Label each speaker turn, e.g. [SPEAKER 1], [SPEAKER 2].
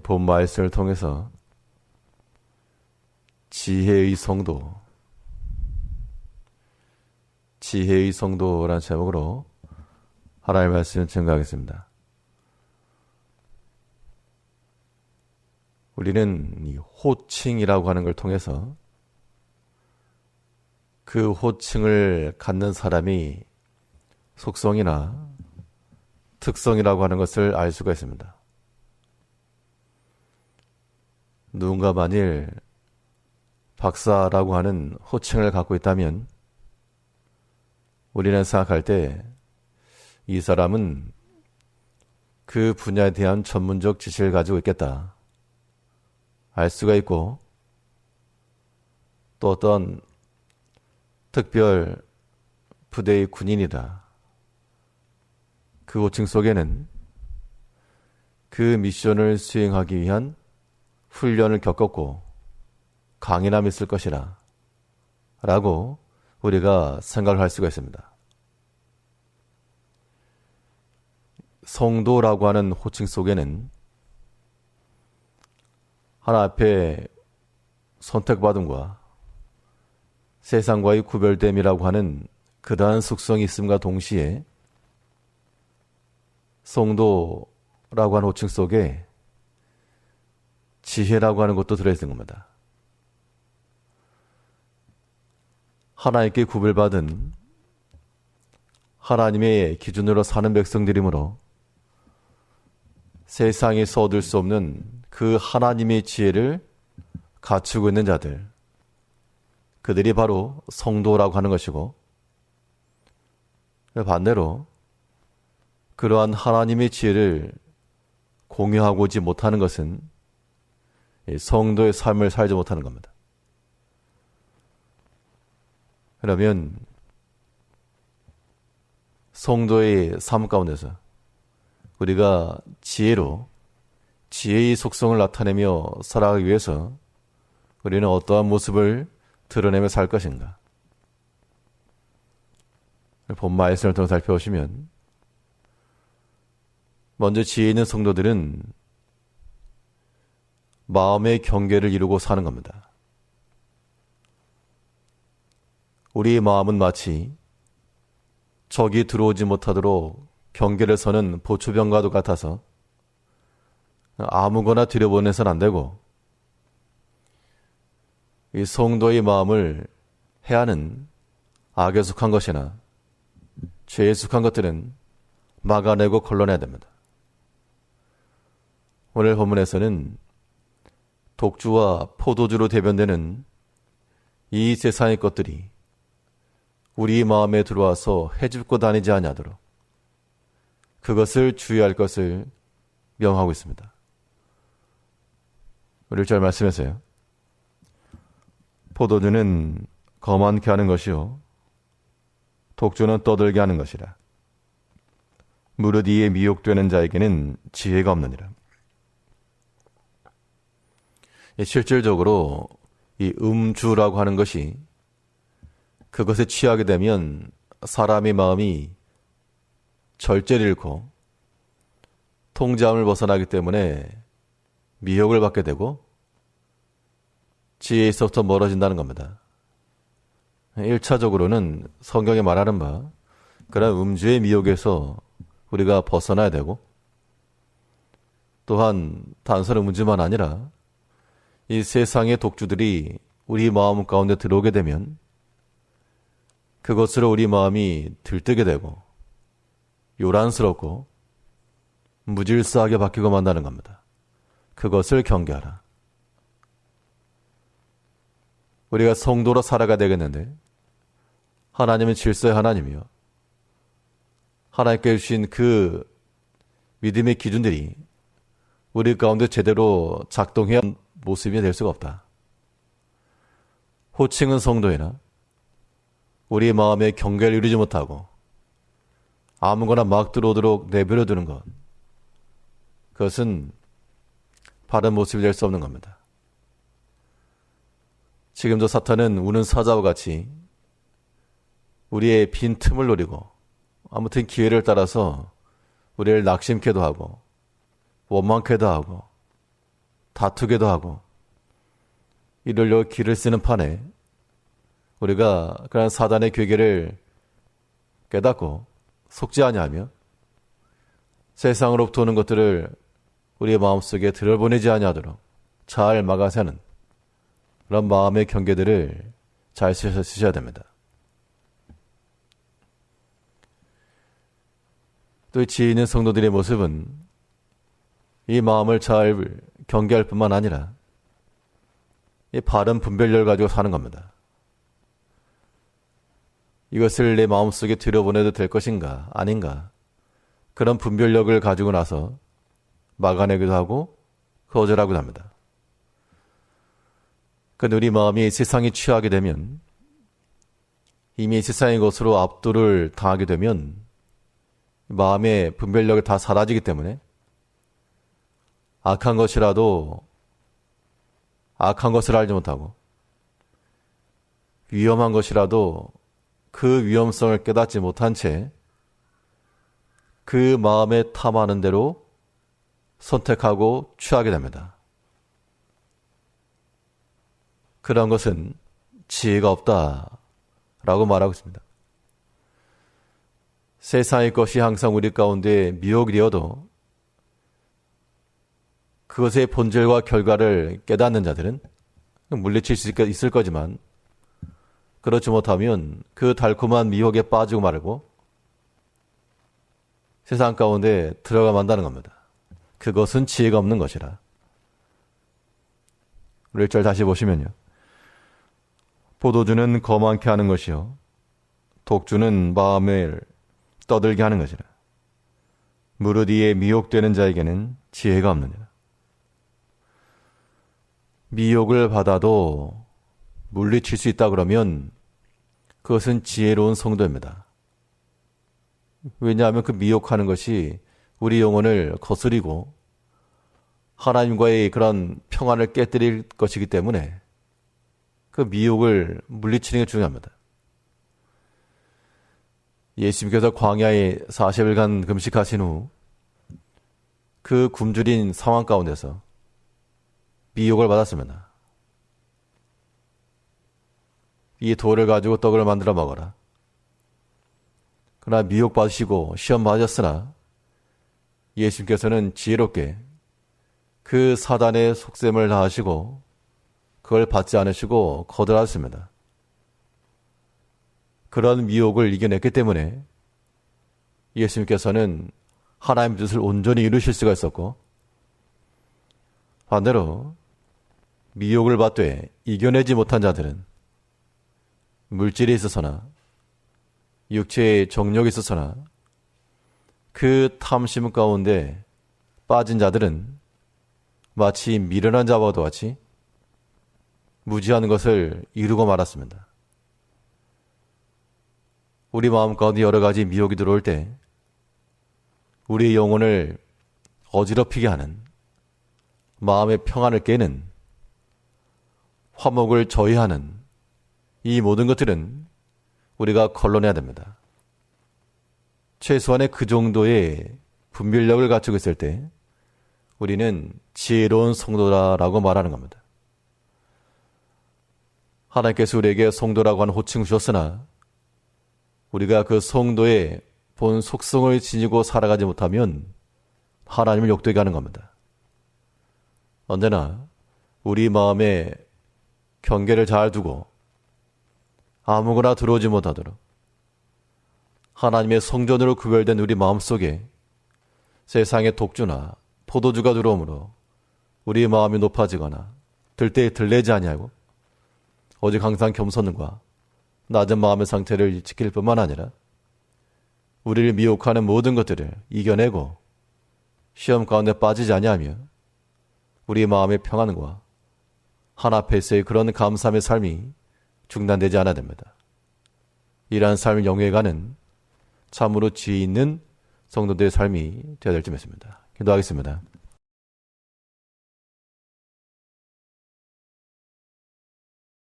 [SPEAKER 1] 본 말씀을 통해서 지혜의 성도라는 제목으로 하나님의 말씀을 증거하겠습니다. 우리는 이 호칭이라고 하는 걸 통해서 그 호칭을 갖는 사람이 속성이나 특성이라고 하는 것을 알 수가 있습니다. 누군가 만일 박사라고 하는 호칭을 갖고 있다면 우리는 생각할 때 이 사람은 그 분야에 대한 전문적 지식을 가지고 있겠다 알 수가 있고, 또 어떤 특별 부대의 군인이다, 그 호칭 속에는 그 미션을 수행하기 위한 훈련을 겪었고 강인함이 있을 것이라 라고 우리가 생각을 할 수가 있습니다. 성도라고 하는 호칭 속에는 하나 앞에 선택받음과 세상과의 구별됨이라고 하는 그러한 속성이 있음과 동시에 성도라고 하는 호칭 속에 지혜라고 하는 것도 들어있는 겁니다. 하나님께 구별받은 하나님의 기준으로 사는 백성들이므로 세상에서 얻을 수 없는 그 하나님의 지혜를 갖추고 있는 자들, 그들이 바로 성도라고 하는 것이고, 반대로 그러한 하나님의 지혜를 공유하고 오지 못하는 것은 성도의 삶을 살지 못하는 겁니다. 그러면 성도의 삶 가운데서 우리가 지혜의 속성을 나타내며 살아가기 위해서 우리는 어떠한 모습을 드러내며 살 것인가? 본 말씀을 통해 살펴보시면, 먼저 지혜 있는 성도들은 마음의 경계를 이루고 사는 겁니다. 우리의 마음은 마치 적이 들어오지 못하도록 경계를 서는 보초병과도 같아서 아무거나 들여보내서는 안 되고, 이 성도의 마음을 해하는 악에 속한 것이나 죄에 속한 것들은 막아내고 걸러내야 됩니다. 오늘 본문에서는 독주와 포도주로 대변되는 이 세상의 것들이 우리 마음에 들어와서 헤집고 다니지 아니하도록 그것을 주의할 것을 명하고 있습니다. 우리 1절 말씀에서요, 포도주는 거만케 하는 것이요 독주는 떠들게 하는 것이라. 무릇 이에 미혹되는 자에게는 지혜가 없느니라. 실질적으로 이 음주라고 하는 것이, 그것에 취하게 되면 사람의 마음이 절제를 잃고 통제함을 벗어나기 때문에 미혹을 받게 되고 지혜에서부터 멀어진다는 겁니다. 1차적으로는 성경에 말하는 바 그런 음주의 미혹에서 우리가 벗어나야 되고, 또한 단순한 음주만 아니라 이 세상의 독주들이 우리 마음 가운데 들어오게 되면 그것으로 우리 마음이 들뜨게 되고 요란스럽고 무질서하게 바뀌고 만다는 겁니다. 그것을 경계하라. 우리가 성도로 살아가야 되겠는데, 하나님은 질서의 하나님이요, 하나님께 주신 그 믿음의 기준들이 우리 가운데 제대로 작동해야 모습이 될 수가 없다. 호칭은 성도이나 우리 마음의 경계를 이루지 못하고 아무거나 막 들어오도록 내버려 두는 것, 그것은 바른 모습이 될 수 없는 겁니다. 지금도 사탄은 우는 사자와 같이 우리의 빈 틈을 노리고 아무튼 기회를 따라서 우리를 낙심케도 하고 원망케도 하고 다투기도 하고 이러려고 기를 쓰는 판에 우리가 그런 사단의 괴계를 깨닫고 속지 아니하며 세상으로부터 오는 것들을 우리의 마음속에 들여보내지 아니하도록 잘 막아서는 그런 마음의 경계들을 잘 쓰셔야 됩니다. 또 지혜 있는 성도들의 모습은 이 마음을 잘 경계할 뿐만 아니라 이 바른 분별력을 가지고 사는 겁니다. 이것을 내 마음속에 들여보내도 될 것인가 아닌가 그런 분별력을 가지고 나서 막아내기도 하고 거절하기도 합니다. 우리 마음이 세상에 취하게 되면 이미 세상의 것으로 압도를 당하게 되면 마음의 분별력이 다 사라지기 때문에 악한 것이라도 악한 것을 알지 못하고 위험한 것이라도 그 위험성을 깨닫지 못한 채 그 마음에 탐하는 대로 선택하고 취하게 됩니다. 그런 것은 지혜가 없다라고 말하고 있습니다. 세상의 것이 항상 우리 가운데 미혹이 되어도 그것의 본질과 결과를 깨닫는 자들은 물리칠 수 있을 거지만 그렇지 못하면 그 달콤한 미혹에 빠지고 말고 세상 가운데 들어가 만다는 겁니다. 그것은 지혜가 없는 것이라. 우리 1절 다시 보시면요. 포도주는 거만케 하는 것이요 독주는 마음을 떠들게 하는 것이라. 무릇 이에 미혹되는 자에게는 지혜가 없느니라. 미혹을 받아도 물리칠 수 있다 그러면 그것은 지혜로운 성도입니다. 왜냐하면 그 미혹하는 것이 우리 영혼을 거스리고 하나님과의 그런 평안을 깨뜨릴 것이기 때문에 그 미혹을 물리치는 게 중요합니다. 예수님께서 광야에 40일간 금식하신 후 그 굶주린 상황 가운데서 미혹을 받았습니다. 이 돌을 가지고 떡을 만들어 먹어라. 그러나 미혹받으시고 시험 받으셨으나 예수님께서는 지혜롭게 그 사단의 속셈을 다하시고 그걸 받지 않으시고 거절하셨습니다. 그런 미혹을 이겨냈기 때문에 예수님께서는 하나님의 뜻을 온전히 이루실 수가 있었고 반대로 미혹을 받되 이겨내지 못한 자들은 물질에 있어서나 육체의 정욕에 있어서나 그 탐심 가운데 빠진 자들은 마치 미련한 자와도 같이 무지한 것을 이루고 말았습니다. 우리 마음 가운데 여러 가지 미혹이 들어올 때 우리의 영혼을 어지럽히게 하는 마음의 평안을 깨는 화목을 저해하는 이 모든 것들은 우리가 걸러내야 됩니다. 최소한의 그 정도의 분별력을 갖추고 있을 때 우리는 지혜로운 성도라고 말하는 겁니다. 하나님께서 우리에게 성도라고 하는 호칭을 주셨으나 우리가 그 성도의 본 속성을 지니고 살아가지 못하면 하나님을 욕되게 하는 겁니다. 언제나 우리 마음에 경계를 잘 두고 아무거나 들어오지 못하도록 하나님의 성전으로 구별된 우리 마음속에 세상의 독주나 포도주가 들어오므로 우리 마음이 높아지거나 들때에 들레지 아니하고 오직 항상 겸손과 낮은 마음의 상태를 지킬 뿐만 아니라 우리를 미혹하는 모든 것들을 이겨내고 시험 가운데 빠지지 아니하며 우리 마음의 평안과 하나 앞에서의 그런 감사함의 삶이 중단되지 않아야 됩니다. 이러한 삶을 영위해가는 참으로 지혜 있는 성도들의 삶이 되어야 될 줄 믿습니다. 기도하겠습니다.